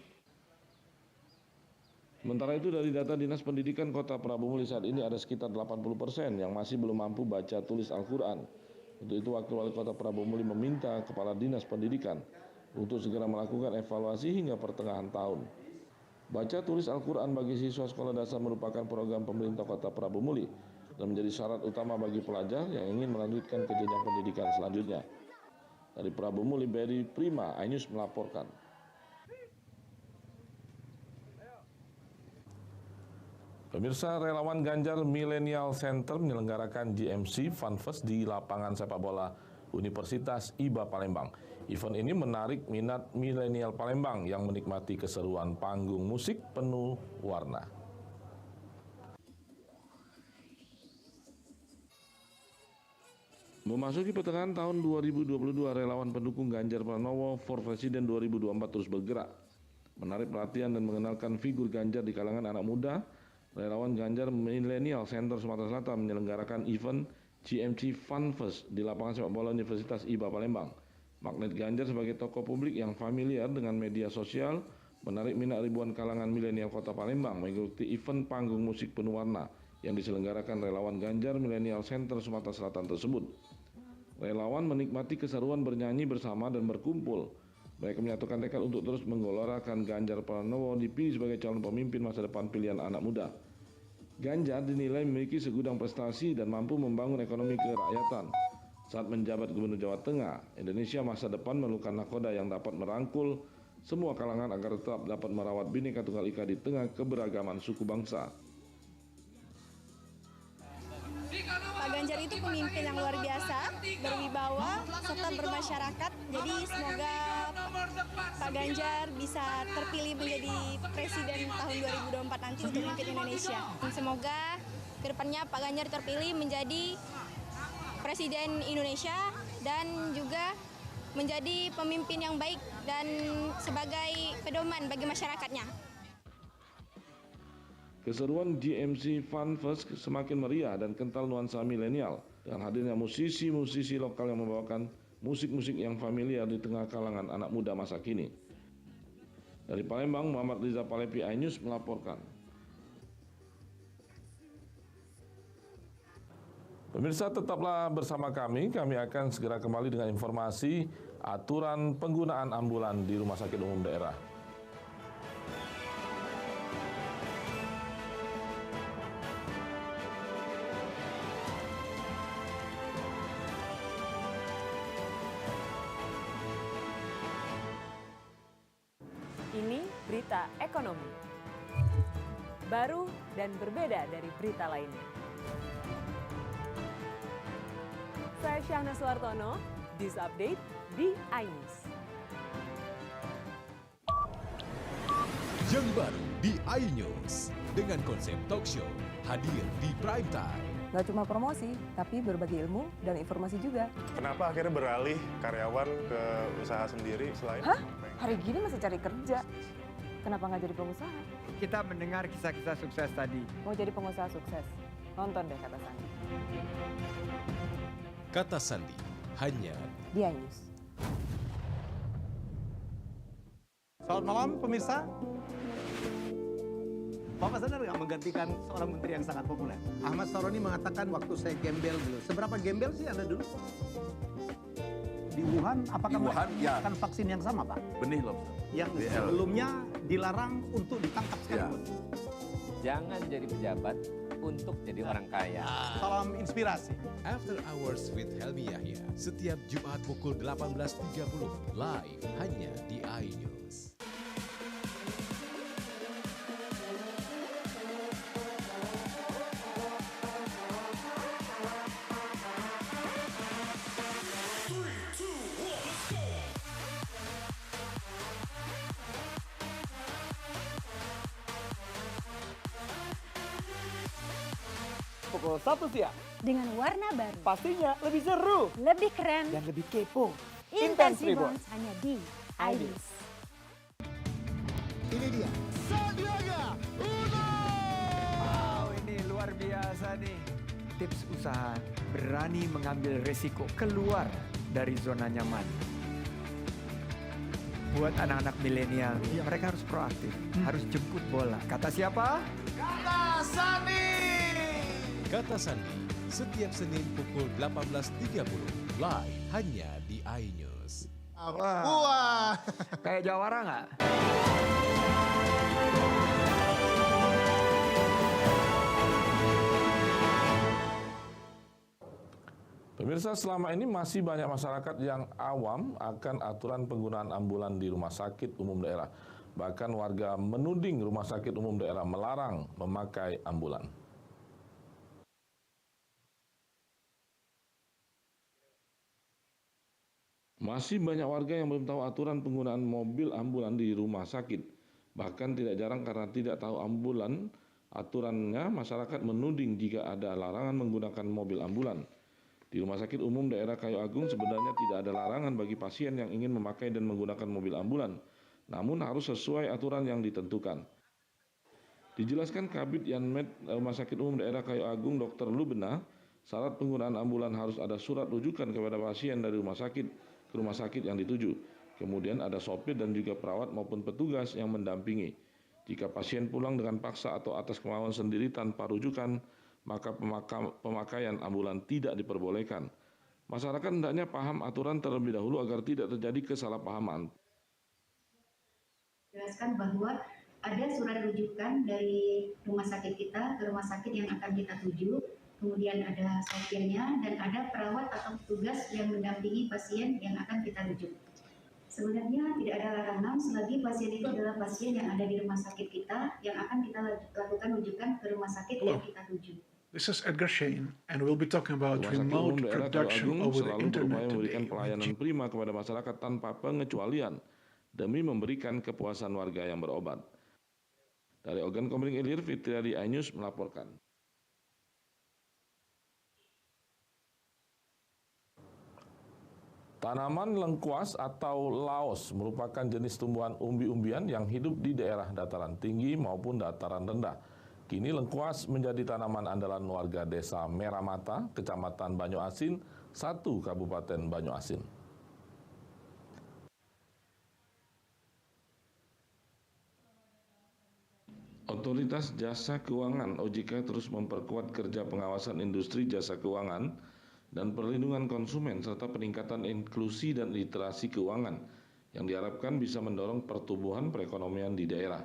Sementara itu dari data Dinas Pendidikan Kota Prabu Muli saat ini ada sekitar 80% yang masih belum mampu baca tulis Al-Quran. Untuk itu Wakil Wali Kota Prabu Muli meminta Kepala Dinas Pendidikan untuk segera melakukan evaluasi hingga pertengahan tahun. Baca tulis Al-Quran bagi siswa sekolah dasar merupakan program pemerintah Kota Prabu Muli dan menjadi syarat utama bagi pelajar yang ingin melanjutkan ke jenjang pendidikan selanjutnya. Dari Prabu Muli, Berry Prima, Ainews melaporkan. Pemirsa, relawan Ganjar Millennial Center menyelenggarakan GMC Fun Fest di lapangan sepak bola Universitas IBA Palembang. Event ini menarik minat milenial Palembang yang menikmati keseruan panggung musik penuh warna. Memasuki pertengahan tahun 2022, relawan pendukung Ganjar Pranowo for Presiden 2024 terus bergerak. Menarik perhatian dan mengenalkan figur Ganjar di kalangan anak muda, relawan Ganjar Millennial Center Sumatera Selatan menyelenggarakan event GMC Fun Fest di lapangan sepak bola Universitas IBA Palembang. Magnet Ganjar sebagai tokoh publik yang familiar dengan media sosial menarik minat ribuan kalangan milenial Kota Palembang mengikuti event panggung musik penuh warna yang diselenggarakan relawan Ganjar Millennial Center Sumatera Selatan tersebut. Relawan menikmati keseruan bernyanyi bersama dan berkumpul. Mereka menyatukan tekad untuk terus menggelorakan Ganjar Pranowo dipilih sebagai calon pemimpin masa depan pilihan anak muda. Ganjar dinilai memiliki segudang prestasi dan mampu membangun ekonomi kerakyatan. Saat menjabat Gubernur Jawa Tengah, Indonesia masa depan memerlukan nakoda yang dapat merangkul semua kalangan agar tetap dapat merawat Bhinneka Tunggal Ika di tengah keberagaman suku bangsa. Pak Ganjar Ganjar itu pemimpin yang luar biasa, berwibawa, serta bermasyarakat. Jadi semoga Pak Ganjar bisa terpilih menjadi presiden tahun 2024 nanti untuk memimpin Indonesia. Semoga kedepannya Pak Ganjar terpilih menjadi presiden Indonesia dan juga menjadi pemimpin yang baik dan sebagai pedoman bagi masyarakatnya. Keseruan GMC Fun Fest semakin meriah dan kental nuansa milenial dengan hadirnya musisi-musisi lokal yang membawakan musik-musik yang familiar di tengah kalangan anak muda masa kini. Dari Palembang, Muhammad Riza Palepi, iNews melaporkan. Pemirsa, tetaplah bersama kami akan segera kembali dengan informasi aturan penggunaan ambulan di Rumah Sakit Umum Daerah. Ini berita ekonomi. Baru dan berbeda dari berita lainnya. Saya Syahna Suartono, News Update di iNews. Yang baru di iNews dengan konsep talk show hadir di prime time. Gak cuma promosi, tapi berbagi ilmu dan informasi juga. Kenapa akhirnya beralih karyawan ke usaha sendiri selain? Hah? Hari gini masih cari kerja. Kenapa nggak jadi pengusaha? Kita mendengar kisah-kisah sukses tadi. Mau jadi pengusaha sukses? Nonton deh Kata Sandi. Kata Sandi, hanya di iNews. Selamat malam pemirsa. Bapak sadar nggak menggantikan seorang menteri yang sangat populer? Ahmad Saroni mengatakan waktu saya gembel dulu. Seberapa gembel sih Anda dulu? Di Wuhan, apakah Wuhan, ya. akan vaksin yang sama, Pak? Benih lobster. Yang sebelumnya dilarang untuk ditangkap sekalipun. Jangan jadi pejabat untuk jadi orang kaya. Salam inspirasi. After Hours with Helmi Yahya setiap Jumat pukul 18.30 live hanya di iNews. Pukul 1 siang. Dengan warna baru. Pastinya lebih seru. Lebih keren. Dan lebih kepo. Intense Reborn hanya di iNews. Ini dia. Sandiaga Uno. Wow, ini luar biasa nih. Tips usaha, berani mengambil resiko, keluar dari zona nyaman. Buat anak-anak milenial, mereka harus proaktif, harus jemput bola. Kata siapa? Kata Sandi. Kata Sandi, setiap Senin pukul 18.30 live hanya di iNews. Wah. Kayak jawara nggak? Pemirsa, selama ini masih banyak masyarakat yang awam akan aturan penggunaan ambulan di rumah sakit umum daerah. Bahkan warga menuding rumah sakit umum daerah melarang memakai ambulan. Masih banyak warga yang belum tahu aturan penggunaan mobil ambulan di rumah sakit. Bahkan tidak jarang karena tidak tahu ambulan aturannya, masyarakat menuding jika ada larangan menggunakan mobil ambulan. Di Rumah Sakit Umum Daerah Kayu Agung sebenarnya tidak ada larangan bagi pasien yang ingin memakai dan menggunakan mobil ambulan, namun harus sesuai aturan yang ditentukan. Dijelaskan Kabid Yanmed Rumah Sakit Umum Daerah Kayu Agung Dr. Lubena, syarat penggunaan ambulan harus ada surat rujukan kepada pasien dari rumah sakit ke rumah sakit yang dituju. Kemudian ada sopir dan juga perawat maupun petugas yang mendampingi. Jika pasien pulang dengan paksa atau atas kemauan sendiri tanpa rujukan, maka pemakaian ambulan tidak diperbolehkan. Masyarakat hendaknya paham aturan terlebih dahulu agar tidak terjadi kesalahpahaman. Jelaskan bahwa ada surat rujukan dari rumah sakit kita ke rumah sakit yang akan kita tuju, kemudian ada sopirnya dan ada perawat atau petugas yang mendampingi pasien yang akan kita rujuk. Sebenarnya tidak ada larangan selagi pasien itu adalah pasien yang ada di rumah sakit kita yang akan kita lakukan rujukan ke rumah sakit yang kita tuju. This is Edgar Shane, and we'll be talking about Rumah Sakit remote Umum Daerah production Tulung Agung over the selalu berupaya internet memberikan today. pelayanan prima kepada masyarakat tanpa pengecualian demi memberikan kepuasan warga yang berobat. Dari Ogan Komering Ilir, Fitriadi iNews melaporkan. Tanaman lengkuas atau laos merupakan jenis tumbuhan umbi-umbian yang hidup di daerah dataran tinggi maupun dataran rendah. Kini lengkuas menjadi tanaman andalan warga desa Meramata, Kecamatan Banyu-Asin, 1 Kabupaten Banyu-Asin. Otoritas Jasa Keuangan OJK terus memperkuat kerja pengawasan industri jasa keuangan dan perlindungan konsumen serta peningkatan inklusi dan literasi keuangan yang diharapkan bisa mendorong pertumbuhan perekonomian di daerah.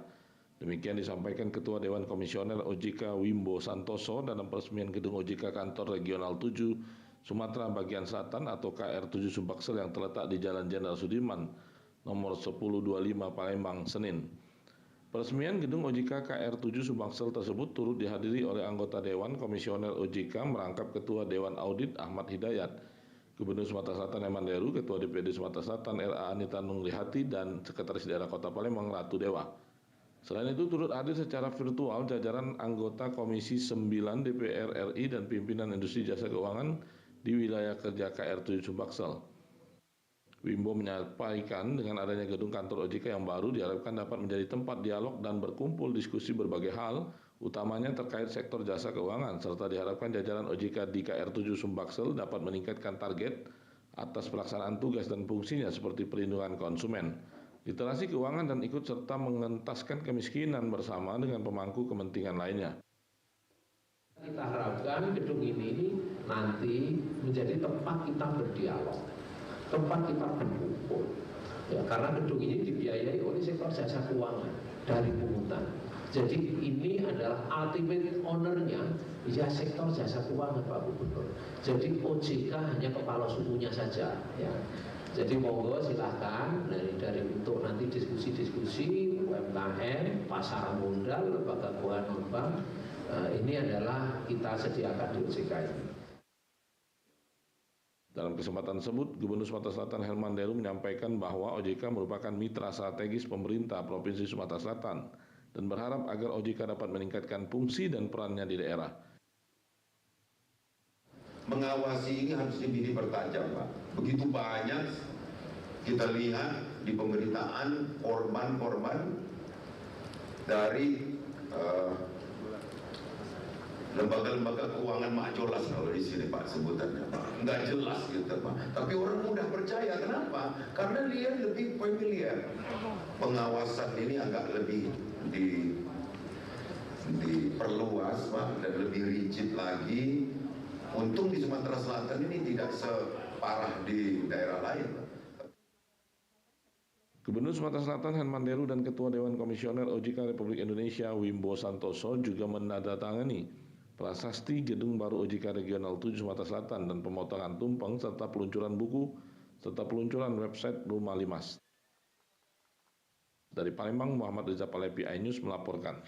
Demikian disampaikan Ketua Dewan Komisioner OJK Wimbo Santoso dalam peresmian gedung OJK Kantor Regional 7 Sumatera Bagian Selatan atau KR7 Sumbaksel yang terletak di Jalan Jenderal Sudirman nomor 1025 Palembang, Senin. Peresmian gedung OJK KR7 Sumbaksel tersebut turut dihadiri oleh anggota Dewan Komisioner OJK merangkap Ketua Dewan Audit Ahmad Hidayat, Gubernur Sumatera Selatan Herman Deru, Ketua DPD Sumatera Selatan RA Anita Nunglihati, dan Sekretaris Daerah Kota Palembang Ratu Dewa. Selain itu turut hadir secara virtual jajaran anggota Komisi 9 DPR RI dan pimpinan industri jasa keuangan di wilayah kerja KR7 Sumbaksel. Wimbo menyampaikan dengan adanya gedung kantor OJK yang baru diharapkan dapat menjadi tempat dialog dan berkumpul diskusi berbagai hal, utamanya terkait sektor jasa keuangan, serta diharapkan jajaran OJK di KR7 Sumbaksel dapat meningkatkan target atas pelaksanaan tugas dan fungsinya seperti perlindungan konsumen, literasi keuangan, dan ikut serta mengentaskan kemiskinan bersama dengan pemangku kepentingan lainnya. Kita harapkan gedung ini nanti menjadi tempat kita berdialog, tempat kita berkumpul. Ya, karena gedung ini dibiayai oleh sektor jasa keuangan dari pungutan. Jadi ini adalah ultimate owner-nya ya sektor jasa keuangan, Pak Gubernur. Jadi OJK hanya kepala sukunya saja. Ya. Jadi monggo silahkan dari untuk nanti diskusi-diskusi UMKM, pasar modal, lembaga keuangan non-bank, ini adalah kita sediakan di OJK ini. Dalam kesempatan tersebut, Gubernur Sumatera Selatan Herman Deru menyampaikan bahwa OJK merupakan mitra strategis pemerintah Provinsi Sumatera Selatan dan berharap agar OJK dapat meningkatkan fungsi dan perannya di daerah. Mengawasi ini harus lebih dipertajam, Pak. Begitu banyak kita lihat di pemberitaan korban-korban dari lembaga-lembaga keuangan makjolas kalau di sini, Pak, sebutannya, Pak. Nggak jelas gitu, Pak. Tapi orang mudah percaya. Kenapa? Karena dia lebih familiar. Pengawasan ini agak lebih diperluas, Pak, dan lebih rigid lagi. Untung di Sumatera Selatan ini tidak separah di daerah lain. Gubernur Sumatera Selatan Herman Deru dan Ketua Dewan Komisioner OJK Republik Indonesia Wimbo Santoso juga menandatangani prasasti gedung baru OJK Regional 7 Sumatera Selatan dan pemotongan tumpeng serta peluncuran buku serta peluncuran website Rumah Limas. Dari Palembang, Muhammad Reza Palepi iNews melaporkan.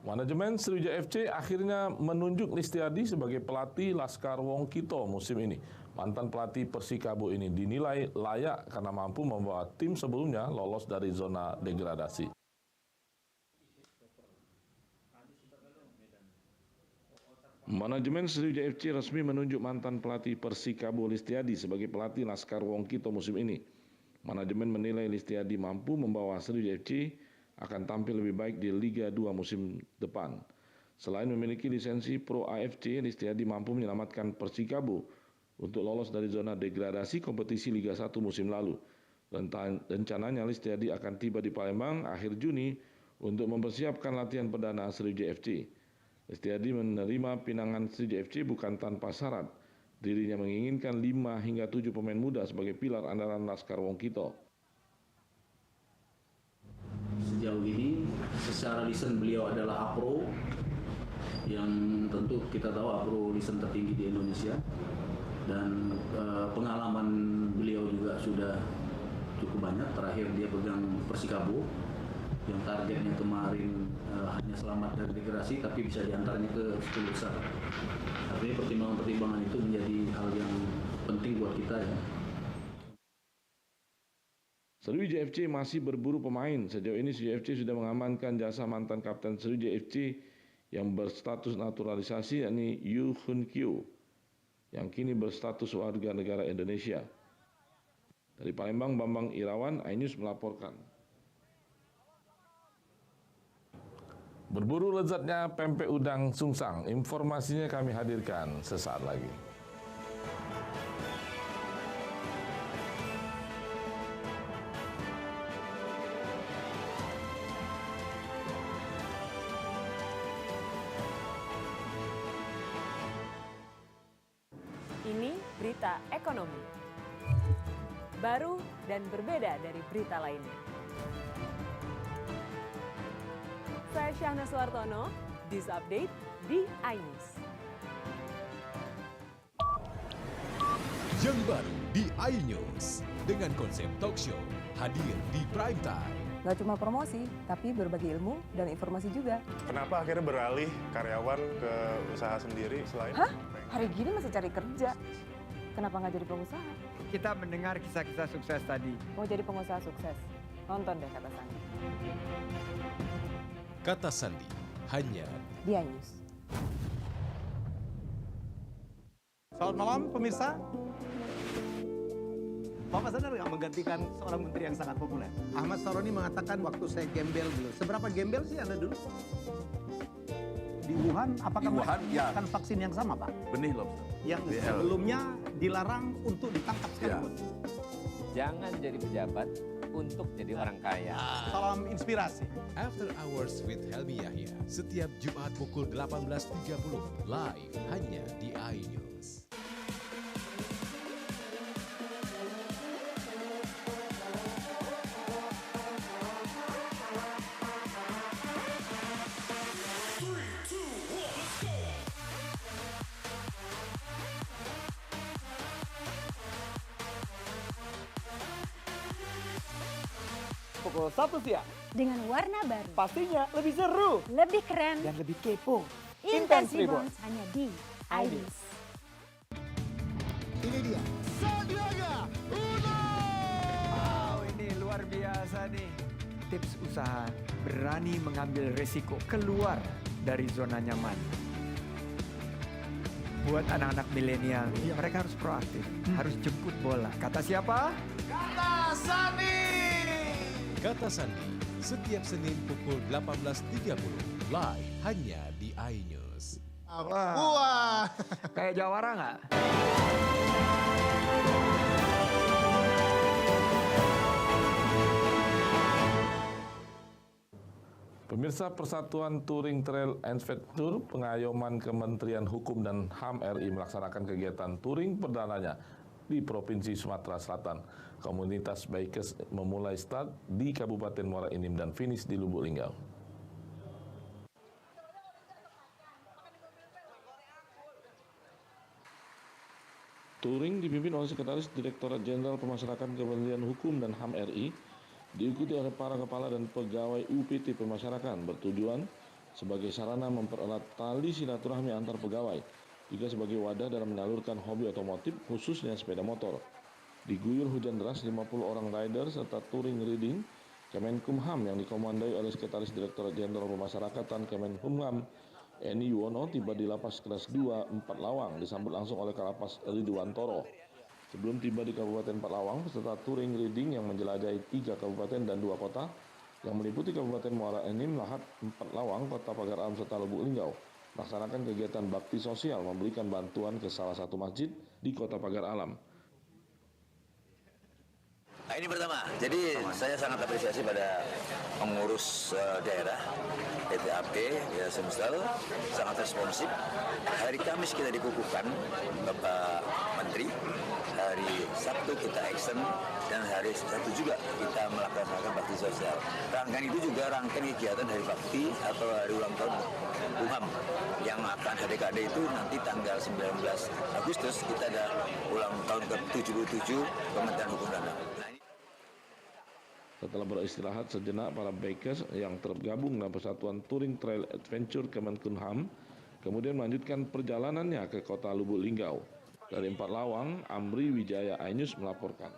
Manajemen Sriwijaya FC akhirnya menunjuk Listiadi sebagai pelatih Laskar Wongkito musim ini. Mantan pelatih Persikabo ini dinilai layak karena mampu membawa tim sebelumnya lolos dari zona degradasi. Manajemen Sriwijaya FC resmi menunjuk mantan pelatih Persikabo Listiadi sebagai pelatih Laskar Wongkito musim ini. Manajemen menilai Listiadi mampu membawa Sriwijaya FC akan tampil lebih baik di Liga 2 musim depan. Selain memiliki lisensi Pro AFC, Listiadi mampu menyelamatkan Persikabo untuk lolos dari zona degradasi kompetisi Liga 1 musim lalu. Rencananya Listiadi akan tiba di Palembang akhir Juni untuk mempersiapkan latihan perdana Sriwijaya FC. Listiadi menerima pinangan Sriwijaya FC bukan tanpa syarat. Dirinya menginginkan 5 hingga 7 pemain muda sebagai pilar andalan Laskar Wongkito. Sejauh ini secara lisen beliau adalah APRO, yang tentu kita tahu APRO lisen tertinggi di Indonesia, dan pengalaman beliau juga sudah cukup banyak. Terakhir dia pegang Persikabo, yang targetnya kemarin hanya selamat dari degradasi tapi bisa diantaranya ke 10 besar. Artinya pertimbangan-pertimbangan itu menjadi hal yang penting buat kita ya. Sriwijaya FC masih berburu pemain. Sejauh ini Sriwijaya FC sudah mengamankan jasa mantan kapten Sriwijaya FC yang berstatus naturalisasi yakni Yu Hun Kyu yang kini berstatus warga negara Indonesia. Dari Palembang, Bambang Irawan, iNews melaporkan. Berburu lezatnya pempek udang sungsang. Informasinya kami hadirkan sesaat lagi. Ini berita ekonomi. Baru dan berbeda dari berita lainnya. Saya Syahna Suartono, This Update di iNews. Yang baru di iNews dengan konsep talk show hadir di prime time. Gak cuma promosi, tapi berbagi ilmu dan informasi juga. Kenapa akhirnya beralih karyawan ke usaha sendiri selain? Hah? Hari gini masih cari kerja. Kenapa nggak jadi pengusaha? Kita mendengar kisah-kisah sukses tadi. Mau jadi pengusaha sukses? Nonton deh Kata Sandi. Kata Sandi, hanya di iNews. Selamat malam pemirsa. Bapak sadar nggak menggantikan seorang menteri yang sangat populer? Ahmad Saroni mengatakan waktu saya gembel dulu. Seberapa gembel sih Anda dulu? Di Wuhan, apakah menggunakan vaksin yang sama, Pak? Benih lobster. Yang sebelumnya dilarang untuk ditangkap sekalipun. Jangan jadi pejabat untuk jadi orang kaya. Salam inspirasi. After Hours with Helmi Yahya setiap Jumat pukul 18.30 live hanya di iNews. Pukul 1 siang. Dengan warna baru. Pastinya lebih seru. Lebih keren. Dan lebih kepo. Intense Reborns hanya di iNews. Ini dia. Sandiaga Uno! Wow, ini luar biasa nih. Tips usaha berani mengambil resiko keluar dari zona nyaman. Buat anak-anak milenial nih, mereka harus proaktif, harus jemput bola. Kata siapa? Kata Sandi! Kata Sandi, setiap Senin pukul 18.30 live hanya di iNews. Wah. Kayak Jawara nggak? Pemirsa, Persatuan Touring Trail Adventure Pengayoman Kementerian Hukum dan HAM RI melaksanakan kegiatan touring perdananya di Provinsi Sumatera Selatan. Komunitas bikers memulai start di Kabupaten Muara Enim dan finish di Lubuk Linggau. Touring dipimpin oleh Sekretaris Direktorat Jenderal Pemasyarakatan Kementerian Hukum dan HAM RI, diikuti oleh para kepala dan pegawai UPT Pemasyarakatan, bertujuan sebagai sarana mempererat tali silaturahmi antar pegawai, juga sebagai wadah dalam menyalurkan hobi otomotif khususnya sepeda motor. Diguyur hujan deras, 50 orang rider serta touring riding, Kemenkumham yang dikomandoi oleh Sekretaris Direktorat Jenderal Pemasyarakatan Kemenkumham Eni Yuwono tiba di Lapas Kelas 2 4 Lawang, disambut langsung oleh Kalapas Ridwantoro. Sebelum tiba di Kabupaten 4 Lawang, peserta touring riding yang menjelajahi 3 kabupaten dan 2 kota yang meliputi Kabupaten Muara Enim, Lahat, 4 Lawang, Kota Pagar Alam serta Lubuk Linggau melaksanakan kegiatan bakti sosial memberikan bantuan ke salah satu masjid di Kota Pagar Alam. Nah, ini pertama, jadi saya sangat apresiasi pada pengurus daerah PTAP, ya Sumsel, sangat responsif. Hari Kamis kita dikukuhkan Bapak Menteri, hari Sabtu kita action, dan hari Sabtu juga kita melaksanakan bakti sosial. Rangkaian itu juga rangkaian kegiatan hari bakti atau hari ulang tahun UMHAM yang akan HDKD itu nanti tanggal 19 Agustus kita ada ulang tahun ke-77 Kementerian Hukum dan HAM. Setelah beristirahat sejenak, para bikers yang tergabung dalam Persatuan Touring Trail Adventure Kemenkumham kemudian melanjutkan perjalanannya ke kota Lubuk Linggau. Dari Empat Lawang, Amri Wijaya iNews melaporkan.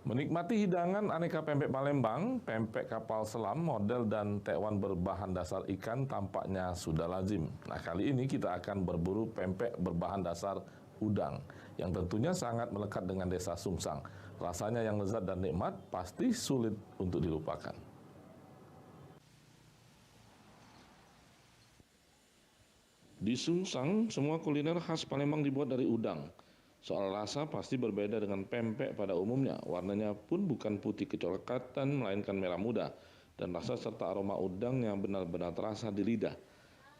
Menikmati hidangan aneka pempek Palembang, pempek kapal selam, model dan tekwan berbahan dasar ikan tampaknya sudah lazim. Nah, kali ini kita akan berburu pempek berbahan dasar udang yang tentunya sangat melekat dengan desa Sungsang. Rasanya yang lezat dan nikmat pasti sulit untuk dilupakan. Di Sungsang, semua kuliner khas Palembang dibuat dari udang. Soal rasa pasti berbeda dengan pempek pada umumnya. Warnanya pun bukan putih kecoklatan, melainkan merah muda. Dan rasa serta aroma udang yang benar-benar terasa di lidah.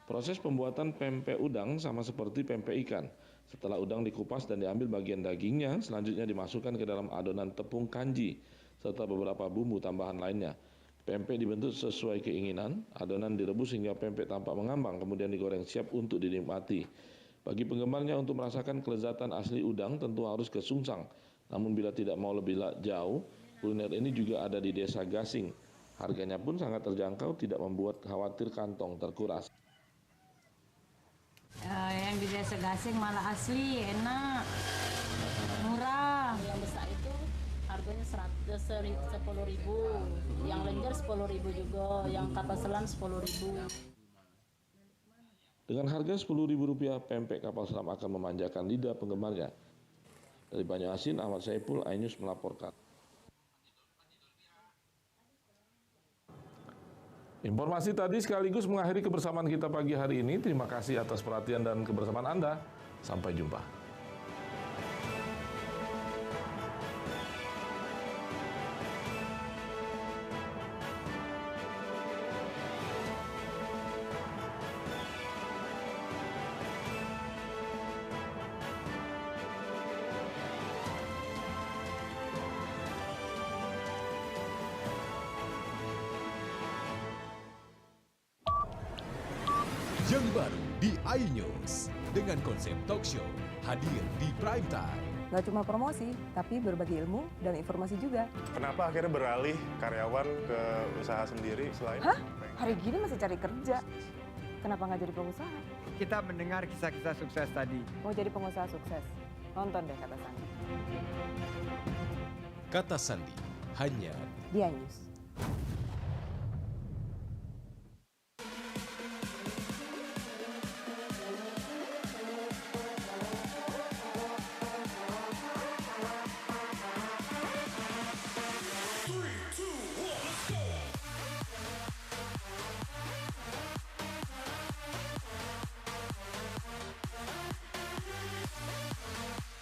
Proses pembuatan pempek udang sama seperti pempek ikan. Setelah udang dikupas dan diambil bagian dagingnya, selanjutnya dimasukkan ke dalam adonan tepung kanji, serta beberapa bumbu tambahan lainnya. Pempek dibentuk sesuai keinginan, adonan direbus hingga pempek tampak mengambang, kemudian digoreng siap untuk dinikmati. Bagi penggemarnya untuk merasakan kelezatan asli udang tentu harus ke Sungsang. Namun bila tidak mau lebih jauh, kuliner ini juga ada di Desa Gasing. Harganya pun sangat terjangkau, tidak membuat khawatir kantong terkuras. Yang di Desa Gasing malah asli, enak, murah. Yang besar itu harganya 10.000, yang lenjer 10.000 juga, yang kapal selam 10.000. Dengan harga Rp10.000, pempek kapal selam akan memanjakan lidah penggemarnya. Dari Banyuasin, Ahmad Saipul, iNews melaporkan. Informasi tadi sekaligus mengakhiri kebersamaan kita pagi hari ini. Terima kasih atas perhatian dan kebersamaan Anda. Sampai jumpa. Yang baru di iNews dengan konsep talk show hadir di prime time. Nggak cuma promosi, tapi berbagi ilmu dan informasi juga. Kenapa akhirnya beralih karyawan ke usaha sendiri selain? Hah? Hari gini masih cari kerja. Kenapa nggak jadi pengusaha? Kita mendengar kisah-kisah sukses tadi. Mau jadi pengusaha sukses? Nonton deh Kata Sandi. Kata Sandi hanya di iNews.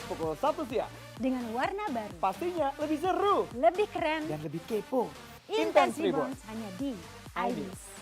Pukul 1 siang. Dengan warna baru. Pastinya lebih seru. Lebih keren. Dan lebih kepo. Intense Rebounds hanya di iNews.